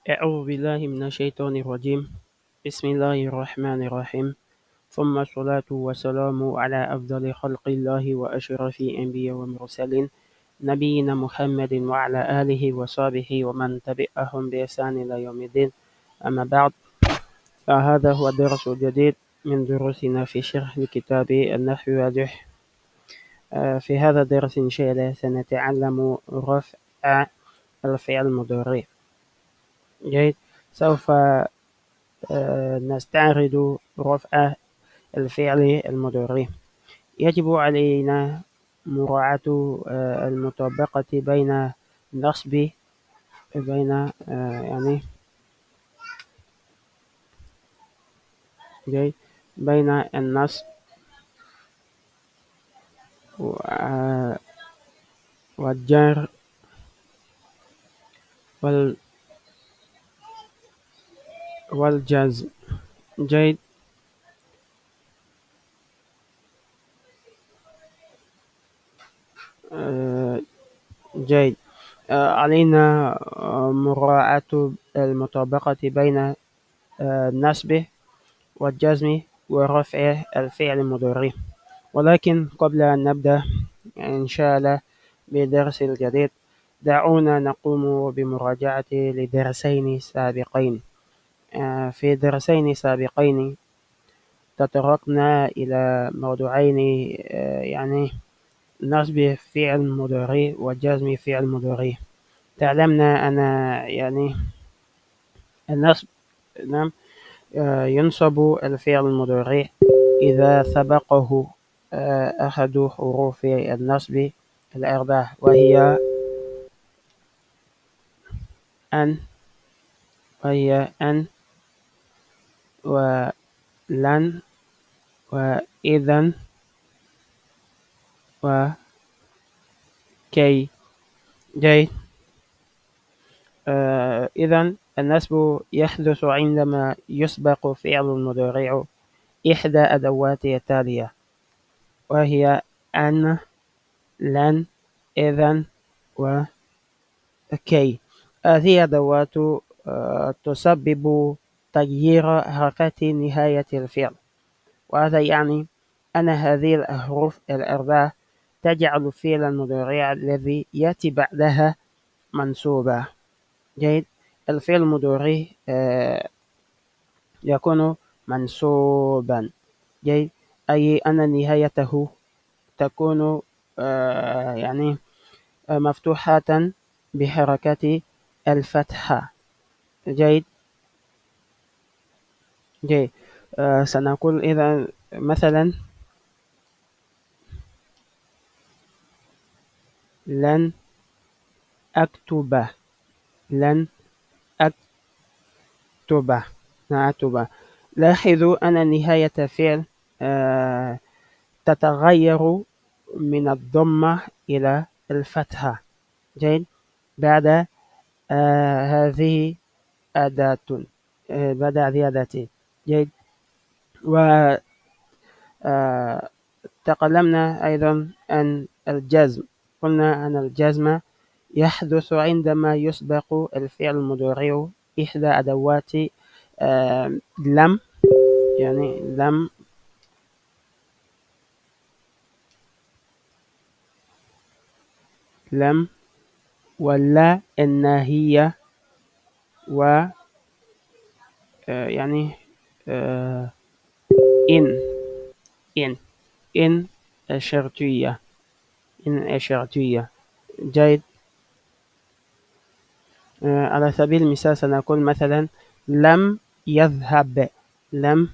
أعوذ بالله من الشيطان الرجيم. بسم الله الرحمن الرحيم. ثم الصلاة والسلام على أفضل خلق الله وأشرف الأنبياء والمرسلين نبينا محمد وعلى آله وصحبه ومن تبعهم بإحسان إلى يوم الدين. أما بعد، فهذا هو الدرس الجديد من دروسنا في شرح كتاب النحو الواضح. في هذا الدرس إن شاء الله سنتعلم رفع الفعل المضارع. جيد. سوف نستعرض رفع الفعل المضارع. يجب علينا مراعاة المطابقة بين النصب بين يعني جيد بين النصب والجر والجزم. جيد. جيد. علينا مراعاة المطابقة بين النصب والجزم ورفع الفعل المضارع. ولكن قبل أن نبدأ إن شاء الله بدرس الجديد، دعونا نقوم بمراجعة لدرسين سابقين. في درسين سابقين تطرقنا إلى موضوعين، يعني نصب فعل مضارع وجزم فعل مضارع. تعلمنا أن يعني النصب، نعم، ينصب الفعل المضارع إذا سبقه أحد حروف النصب الأربعة، وهي أن أن ولن وإذن وكي. جيد. إذن النصب يحدث عندما يسبق فعل المضارع إحدى أدوات التالية، وهي أن، لن، إذن وكي. هذه أدوات تسبب تغيير حركة نهاية الفعل، وهذا يعني أن هذه الأحرف الأربعة تجعل الفعل المضارع الذي يأتي بعدها منصوبا. جيد. الفعل المضارع يكون منصوبا. جيد. أي أن نهايته تكون يعني مفتوحة بحركة الفتحة. جيد. جيد. سنقول إذا مثلا لن أكتب، لن أكتب، نكتب. لاحظوا أن نهاية فعل تتغير من الضمة إلى الفتحة. جيد. بعد هذه أداة، بعد هذه أداتين. جيد. وتكلمنا أيضا عن الجزم. قلنا أن الجزم يحدث عندما يسبق الفعل المضارع إحدى أدوات لم، يعني لم ولا الناهية و يعني إن إن إن الشرطية، إن الشرطية. جيد. على سبيل المثال سنقول مثلا لم يذهب، لم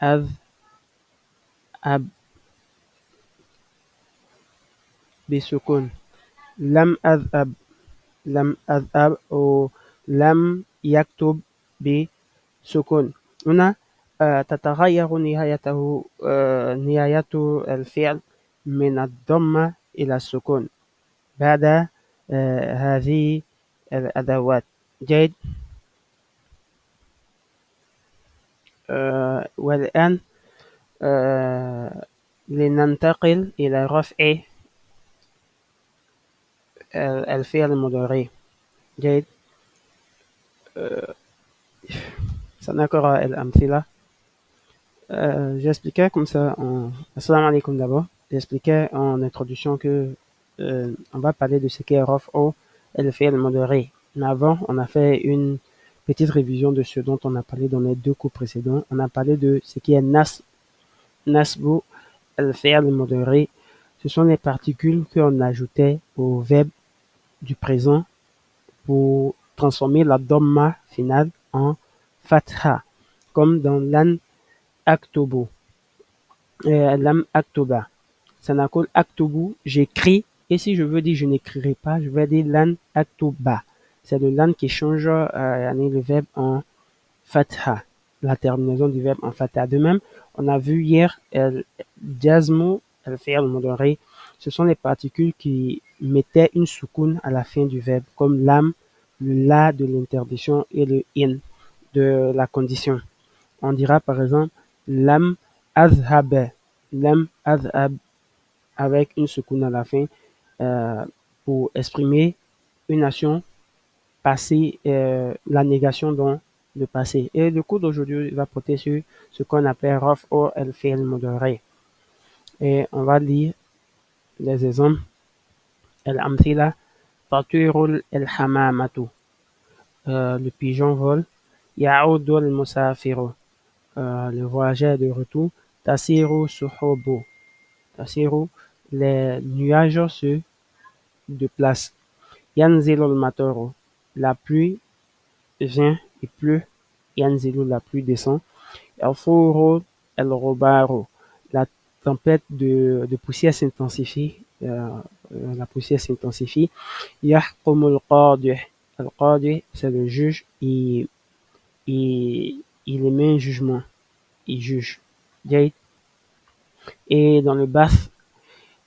أذهب بسكون، لم أذهب، لم أذهب، ولم يكتب بسكون. هنا تتغير نهايته، نهاية الفعل من الضمة إلى السكون بعد هذه الأدوات. جيد. والآن لننتقل إلى رفع الفعل المضارع. جيد. سنقرأ الأمثلة. J'expliquais comme ça Assalamu alaikum d'abord. J'expliquais en introduction que on va parler de ce qu'est raf'u el-fi'l modéré. Mais avant, on a fait une petite révision de ce dont on a parlé dans les deux cours précédents. On a parlé de ce qui est nasbu el-fi'l modéré. Ce sont les particules qu'on ajoutait au verbe du présent pour transformer la dhamma finale en fatha, comme dans lan aktubu, lam aktuba. Ça n'accole aktubu, j'écris, et si je veux dire je n'écrirai pas, je vais dire lan aktuba. C'est le lan qui change le verbe en fatha, la terminaison du verbe en fatha. De même, on a vu hier el jazmu, el fi'l mudari, ce sont les particules qui mettaient une soukoun à la fin du verbe, comme l'am, le la de l'interdiction et le in de la condition. On dira par exemple lam azhab, lam azhab avec une soukoun à la fin pour exprimer une action passée, la négation dans le passé. Et le cours d'aujourd'hui va porter sur ce qu'on appelle raf'u el-fi'l mudari. Et on va lire les exemples. El-amthila, tatirul el-hamamatu, le pigeon vole. Ya'udu el-musafiru, le voyageur de retour. Tasiru suhubu, tasiru, les nuages se déplacent. Yanzilu al-mataru, la pluie vient, il pleut. Yanzilu, la pluie descend. Yafuru el-ghubaru, la tempête de poussière s'intensifie. La poussière s'intensifie. Yahkumu al-qadi, al-qadi, c'est le juge. Il émet un jugement. Il juge. Et dans le bath,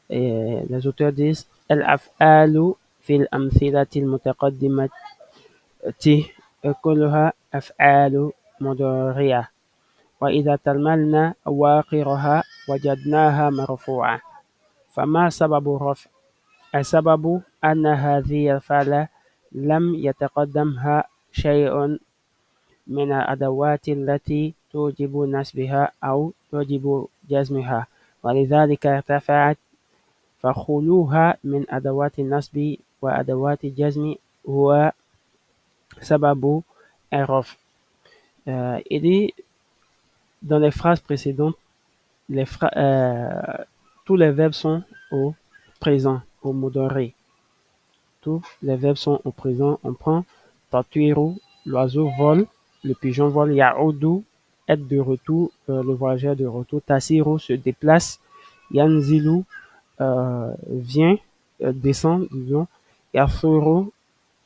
les auteurs disent al-af'alu fil amthilati al-mutaqaddimati كلها أفعال مضارعة وإذا تأملنا أواخرها وجدناها مرفوعة فما سبب الرفع؟ السبب أن هذه الأفعال لم يتقدمها شيء من الأدوات التي توجب نصبها أو توجب جزمها ولذلك ارتفعت فخلوها من أدوات النصب وأدوات الجزم هو سبب الرفع. Il dit dans les phrases précédentes, tous les verbes sont au présent, au modéré. Tous les verbes sont au présent. On prend tatuiru, l'oiseau vole, le pigeon vole. Ya'udu, être de retour, le voyageur de retour. Tasiru se déplace. Yanzilu vient, descend, disons. Yafuru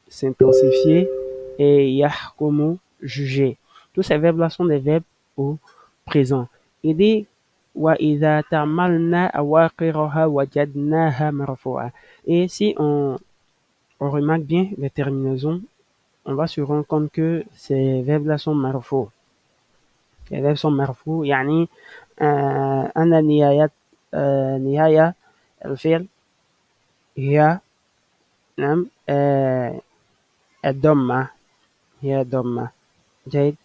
s'intensifier et yahkumu juger. Tous ces verbes-là sont des verbes au présent. Il dit وَإِذَا تَعْمَلْنَا أَوَاخِرَهَا وَجَدْنَاهَا مَرْفُوعًا. Et si on remarque bien les terminaisons, on va se rendre compte que ces verbes-là sont marfou. Les verbes sont marfou, يعني أن نهاية الفعل هي نعم الضمة هي الضمة. جيد.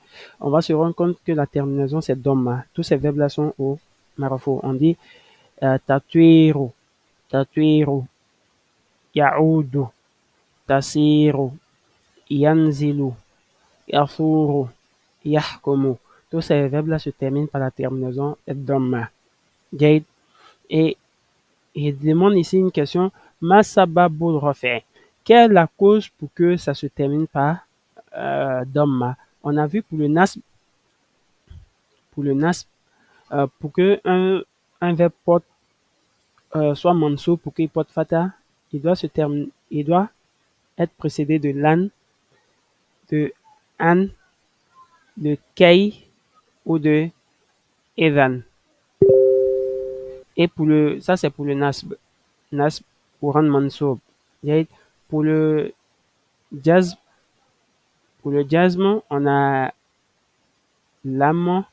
On va se rendre compte que la terminaison c'est dhamma. Tous ces verbes-là sont au marfou. On dit tatwiru, tatwiru, ya'udu, tasiru, yanzilu, yafuru, yahkumu. Tous ces verbes-là se terminent par la terminaison dhamma. Jade. Et il demande ici une question. Ma sababul rafi'. Quelle est la cause pour que ça se termine par dhamma? On a vu pour le nasb, pour que un verbe porte soit mansoub, pour qu'il porte fata, il doit être précédé de lan, de an, de kay ou de evan. Et ça c'est pour le nasb, nasb pour rendre mansoub. Pour le jazm, on a lam,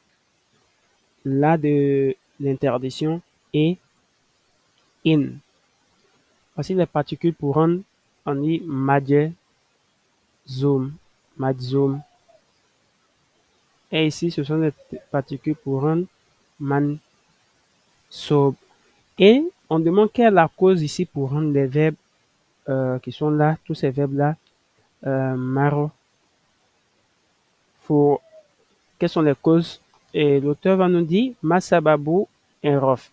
la de l'interdiction et in. Voici les particules pour rendre, on dit majeur, zoom, madzum. Et ici, ce sont des particules pour rendre mansoub. Et on demande quelle est la cause ici pour rendre les verbes qui sont là, tous ces verbes-là, marfou. Quelles sont les causes? Et l'auteur va nous dire, ma sababu inrof.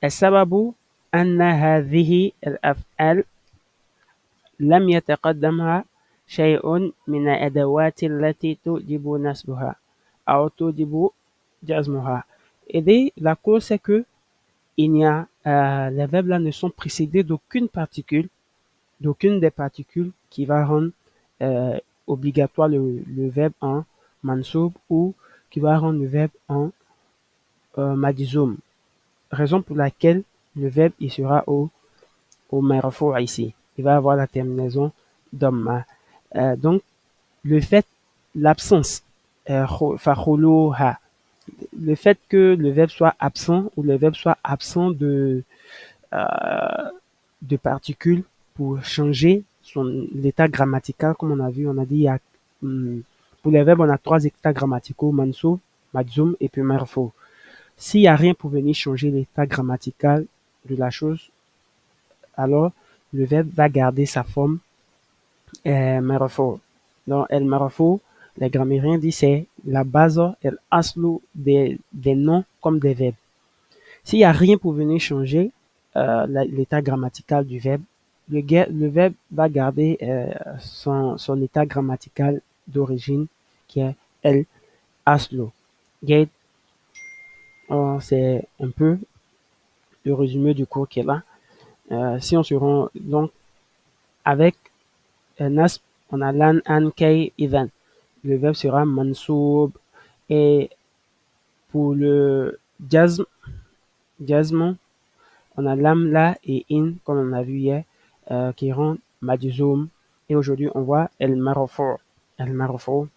السبب أن هذه الأفعال لم يتقدمها شيء من الأدوات التي توجب نصبها أو توجب جزمها. Et la cause, c'est que les verbes là ne sont précédés d'aucune des particules qui va rendre obligatoire le verbe en mansoub ou qui va rendre le verbe en madzoum. Raison pour laquelle le verbe il sera au marfou ici. Il va avoir la terminaison dhamma. Donc, le fait, l'absence, fakhuluha, le fait que le verbe soit absent ou le verbe soit absent de particules pour changer l'état grammatical, comme on a vu, on a dit, pour les verbes, on a trois états grammaticaux, mansoub, madzoum et puis marfou. S'il n'y a rien pour venir changer l'état grammatical de la chose, alors le verbe va garder sa forme marfou. Donc, el marfou, les grammairiens disent c'est la base, el aslu des noms comme des verbes. S'il n'y a rien pour venir changer l'état grammatical du verbe, le verbe va garder son état grammatical d'origine qui est el aslu. C'est un peu le résumé du cours qui est là. Si on se rend donc avec nasb, on a lan, an, kay, idan. Le verbe sera mansoub. Et pour le jazm, on a lam, la et in, comme on a vu hier, qui rend majzoum. Et aujourd'hui, on voit el marfou. El marfou.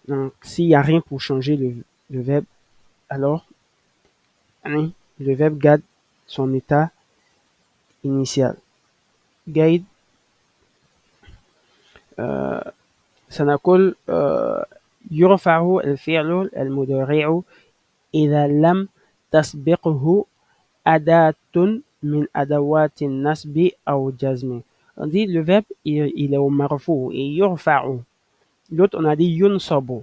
Donc, s'il n'y a rien pour changer le verbe, alors le verbe garde son état initial. Guide, سنقول يرفع الفعل المضارع إذا لم تسبقه أداة من أدوات النصب أو جزم. On dit le verbe il est au marfou et yurfa'u. L'autre on a dit yunsabu.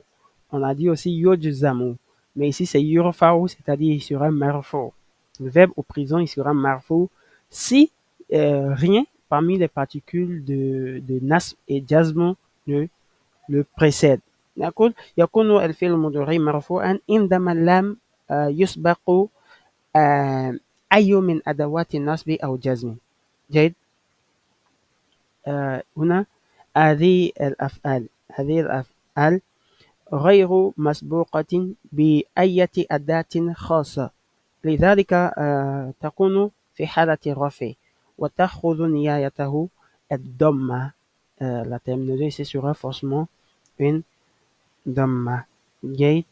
On a dit aussi yujzamu. Mais ici c'est yurfa'u, c'est-à-dire il sera marfou. Le verbe au présent il sera marfou si rien parmi les particules de nasb et jazm ne le précède. نقول يكون الفعل المضارع مرفوعا عندما لم يسبق أي من أدوات النصب أو الجزم. جيد. هنا هذه الأفعال غير مسبوقة بأية أداة خاصة، لذلك تكون في حالة الرفع وتأخذ نهايته الضمة. La terminaison ici sera forcément une dhamma. Gate.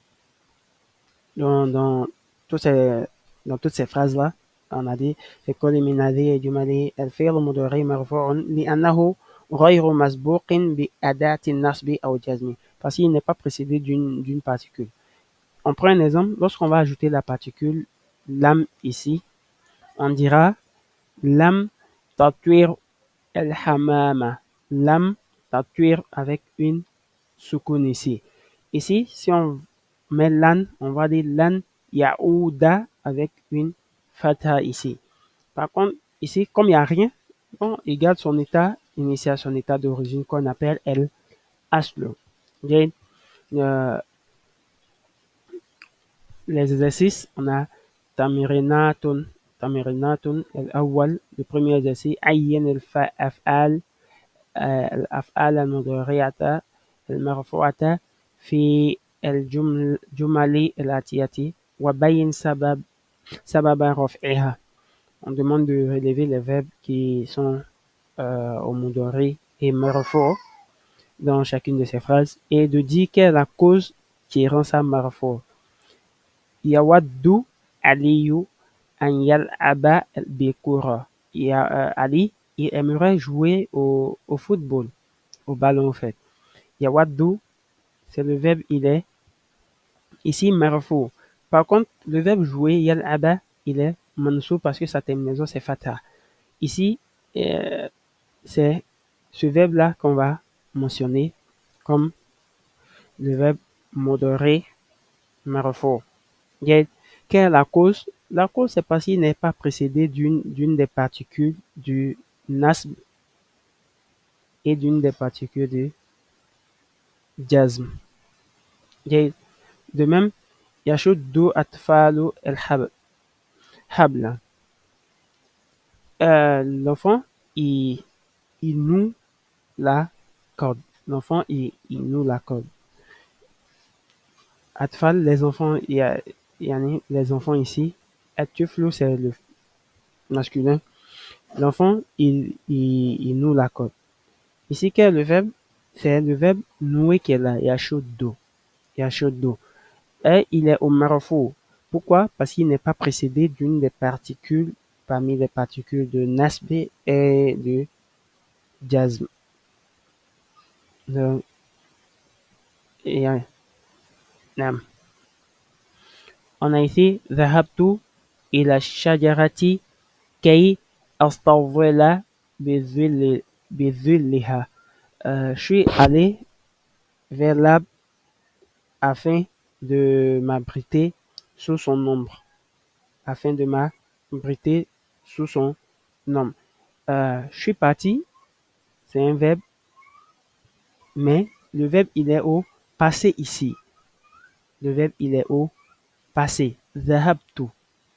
Dans, tous ces, dans toutes ces phrases-là, on a dit في كل من هذه الجمل الفعل المضارع مرفوع لأنه غير مسبوق بأداة النصب أو الجزم parce qu'il n'est pas précédé d'une particule. On prend un exemple. Lorsqu'on va ajouter la particule lam ici, on dira lam tatwir el hamama. Lam tatwir avec une soukoun ici. Ici, si on met lan, on va dire lan yaouda avec une fatha ici. Par contre, ici, comme il n'y a rien, bon, il garde son état initial, son état d'origine qu'on appelle el aslo. Les exercices, on a tamirinatun, le premier exercice, ayyen al-af'al, الأفعال المضارعة المرفوعة في الجمل الآتية وبين سبب رفعها. On demande de relever les verbes qui sont au mudari et marfou dans chacune de ces phrases et de dire quelle est la cause qui rend ça marfou. Yawaddu Aliyu an yal'aba bikura. Ali, il aimerait jouer au football, au ballon en fait. Yawaddu, c'est le verbe il est. Ici, marfou. Par contre, le verbe jouer, yal'aba, il est mansou parce que sa terminaison c'est fatha. Ici, euh, c'est ce verbe-là qu'on va mentionner comme le verbe modéré marfou. Quelle est la cause? La cause, c'est parce qu'il n'est pas précédé d'une des particules du nasb et d'une des particules du jazm. De même, yashuddu atfalu habla. L'enfant, il noue la corde. L'enfant, il noue la corde. Atfal, les enfants, les enfants ici. Atuflu, c'est le masculin. L'enfant, il noue la corde. Ici, quel est le verbe? C'est le verbe nouer qui est là. Yashuddu. Yashuddu. Et il est au marfou. Pourquoi? Parce qu'il n'est pas précédé d'une des particules parmi les particules de nasb et de jazm. Donc, نعم. On a ici ذهبت إلى الشجرة كي أستظل بظلها. Je suis allé vers l'arbre afin de m'abriter sous son ombre. Afin de m'abriter sous son ombre. Je suis parti, c'est un verbe, mais le verbe il est au passé ici. Le verbe il est au passé. ذهبت.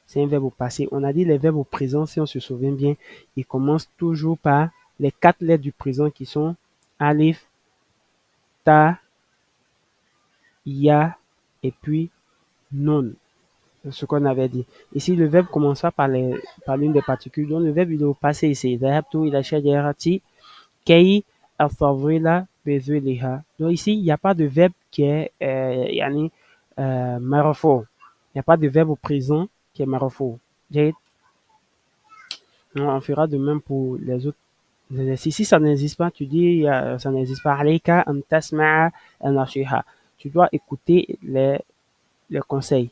C'est un verbe au passé. On a dit les verbes au présent, si on se souvient bien, ils commencent toujours par les 4 lettres du présent qui sont alif, ta, ya et puis non. Ce qu'on avait dit. Ici, le verbe commence par l'une des particules. Donc, le verbe il est au passé ici. ذهبت إلى شجرة كي أستظل بظلها. Donc, ici, il n'y a pas de verbe qui est يعني مرفوع. Il n'y a pas de verbe au présent qui est مرفوع. On fera de même pour les autres exercices. Si ça n'existe pas, tu dis ça n'existe pas. عليك أن تسمع النصيحة. Tu dois écouter les conseils.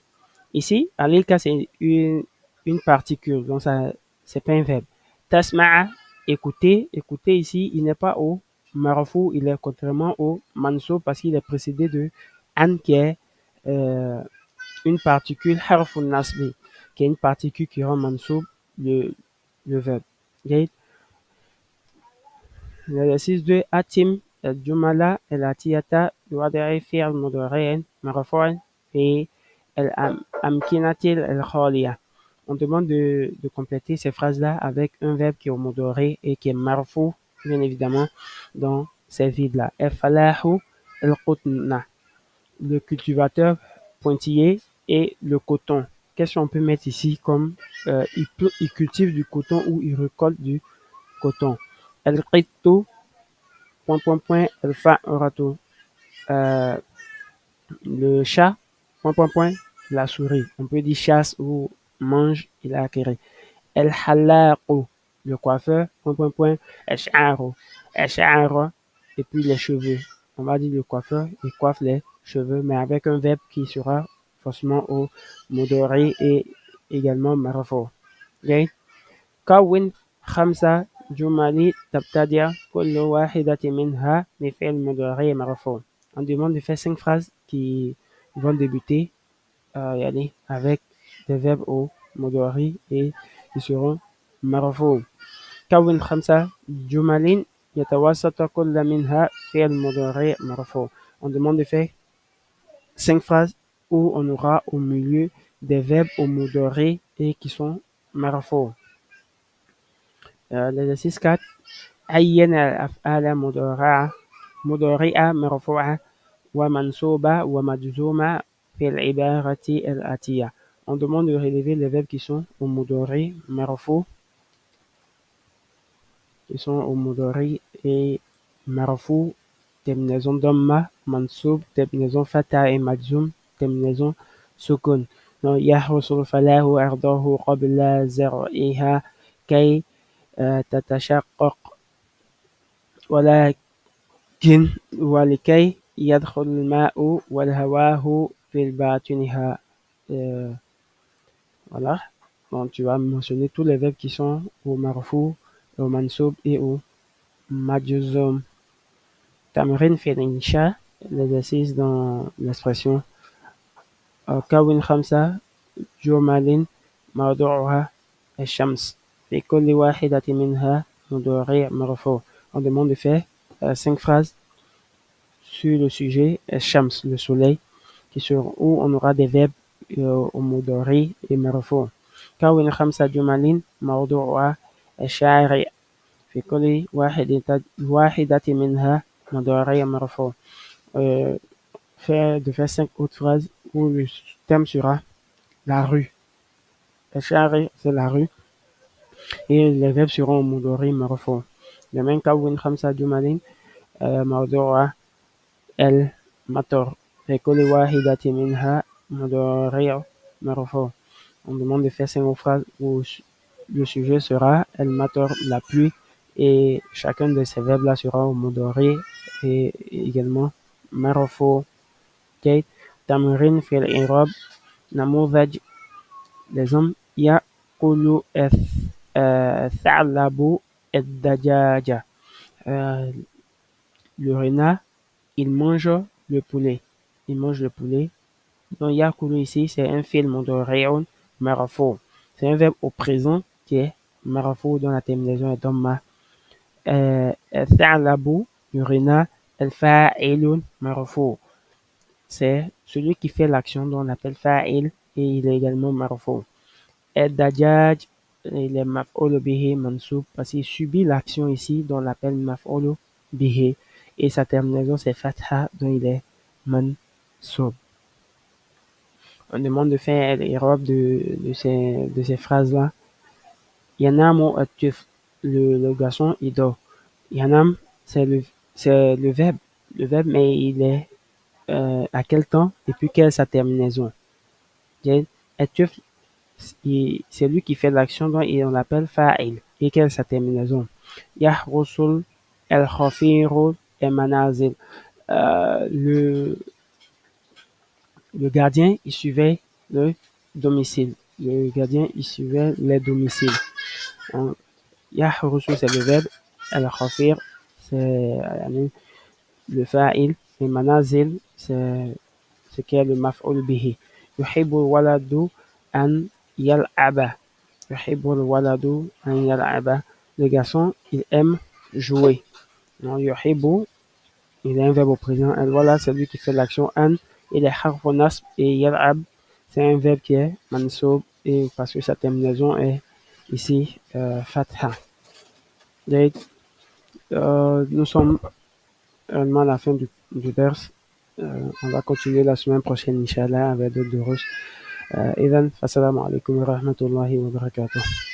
Ici, عليك c'est une particule, donc ça c'est pas un verbe. تسمع, écouter. Écouter ici, il n'est pas au marfou, il est contrairement au mansoub parce qu'il est précédé de an qui est euh, une particule harfun nasbi, qui est une particule qui rend mansoub le verbe. جيد. L'exercice 2 أتم الجملة الآتية بوضع فعل مضارع مرفوع في الأمكنة الخالية. On demande de compléter ces phrases-là avec un verbe qui est au modoré et qui est marfou, bien évidemment, dans ces vides-là. الفلاح القطن. Le cultivateur pointillé et le coton. Qu'est-ce qu'on peut mettre ici comme il cultive du coton ou il récolte du coton. القط point point point الفأرة. Le chat point point point la souris. On peut dire chasse ou mange il a acquéré. الحلاق le coiffeur point point point الشعر. الشعر et puis les cheveux. On va dire le coiffeur il coiffe les cheveux mais avec un verbe qui sera forcément au modoré et également marfou. Okay? كون 5 جمل تبتدئ كل واحدة منها بفعل مضارع مرفوع. On demande de faire 5 phrases qui vont débuter avec des verbes au مضارع et qui seront مرفوع. كون 5 جمل يتوسط كل منها فعل مضارع مرفوع. On demande de faire 5 phrases où on aura au milieu des verbes au مضارع et qui sont مرفوع. L'exercice 4. عين الأفعال مضارعة مرفوعة ومنصوبة ومجزومة في العبارة الآتية. On demande de relever les verbes qui sont au mudari marfou, et marfou, terminaison damma, mansoub, terminaison fata et majzoum, terminaison sukun. Donc, يحرس الفلاح أرضه قبل زرعها كي تتشقق كن ولكي يدخل الماء والهواه في باطنها. Euh, voilà. Donc, tu vas mentionner tous les verbes qui sont au marfou, au mansoub et au majzoum. تمرين في الإنشاء l'exercice dans l'expression كون 5 جمل موضوعها الشمس في كل واحدة منها مضارع مرفوع. On demande de faire 5 phrases sur le sujet الشمس, le soleil, où on aura des verbes au mudari et marfou. كون 5 جمل موضوعها الشارع في كل واحدة منها مضارع مرفوع. De faire 5 autres phrases où le thème sera la rue. الشارع, c'est la rue, et les verbes seront au mudari marfou. De même كون 5 جمل موضوعها المطر في كل واحدة منها مضارع مرفوع. On demande de faire 5 phrases où le sujet sera el mator, la pluie, et chacun de ces verbes-là sera au mudari et également marfou. Okay. تمرين في الإعراب نموذج لازم يأكل الثعلب الدجاجة. Le renard, il mange le poulet. Il mange le poulet. Donc, yakulu ici, c'est un film de rayon marafo. C'est un verbe au présent qui est marafo dont la terminaison est domma. Tha'labu, le renard, el fa'ilun marafo. C'est celui qui fait l'action dont on appelle fa'il et il est également marafo. El dajaj, il est maf'olo bihi mansoub parce qu'il subit l'action ici dont on l'appelle maf'olo bihi et sa terminaison c'est fatha dont il est mansoub. On demande de faire l'Europe de ces phrases-là. Yanam atuf, le garçon, il dort. Yanam, c'est le verbe. Le verbe, mais il est à quel temps et puis quelle est sa terminaison. Atuf, c'est lui qui fait l'action dont on l'appelle fa'il. Et quelle est sa terminaison. Yahrusul el-khafirul el-manazil. Le gardien, il suivait le domicile. Le gardien, il suivait les domiciles. Yahrusu, c'est le verbe. Al-khafir, c'est le fa'il. Et manazil, c'est ce qui est le maf'ul bihi. Yuhibbu waladu an yal'aba. Yuhibbu waladu an yal'aba. Le garçon, il aime jouer. Yuhibbu, il est un verbe au présent. Al-wala, c'est lui qui fait l'action an. Il est harfu nasb et yal'ab, c'est un verbe qui est mansoub et parce que sa terminaison est ici fatha. Nous sommes réellement à la fin du vers. On va continuer la semaine prochaine, Inch'Allah, avec d'autres durus. Idan, assalamu alaikum wa rahmatullahi wa barakatuh.